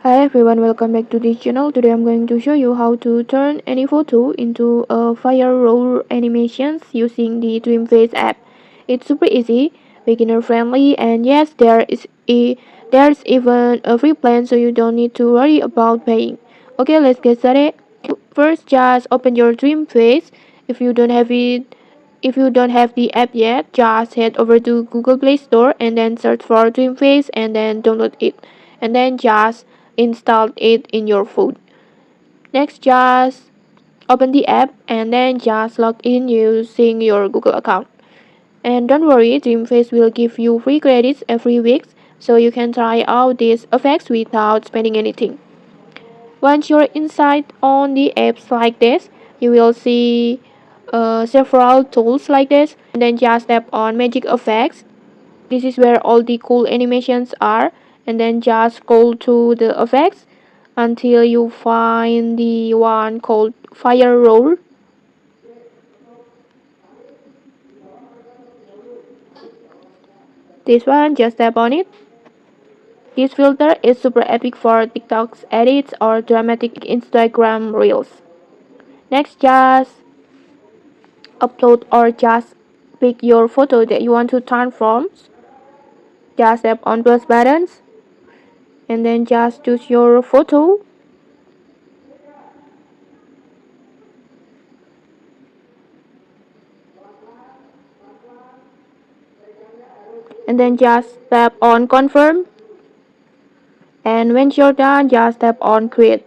Hi everyone, welcome back to this channel. Today I'm going to show you how to turn any photo into a fire roll animations using the DreamFace app. It's super easy, beginner friendly, and yes, there's even a free plan so you don't need to worry about paying. Okay, let's get started. First, just open your DreamFace. If you don't have it if you don't have the app yet, just head over to Google Play Store and then search for DreamFace and then download it. And then just install it in your phone. Next, just open the app and then just log in using your Google account. And don't worry, DreamFace will give you free credits every week so you can try out these effects without spending anything. Once you're inside on the apps like this, you will see several tools like this, and then just tap on magic effects. This is where all the cool animations are, and then just scroll through the effects until you find the one called fire roll. This one, just tap on it. This filter is super epic for TikTok's edits or dramatic Instagram reels. Next, just upload or just pick your photo that you want to transform. Just tap on plus buttons and then just choose your photo and then just tap on confirm, and when you're done just tap on create.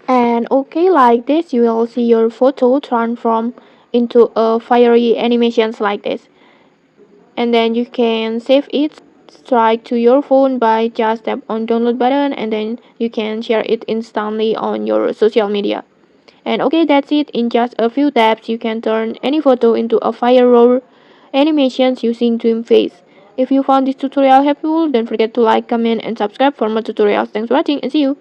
And okay, like this you will see your photo transform into a fiery animations like this, and then you can save it straight to your phone by just tap on download button, and then you can share it instantly on your social media. And okay, that's it. In just a few taps you can turn any photo into a fire roll animations using DreamFace. If you found this tutorial helpful, don't forget to like, comment and subscribe for more tutorials. Thanks for watching and see you.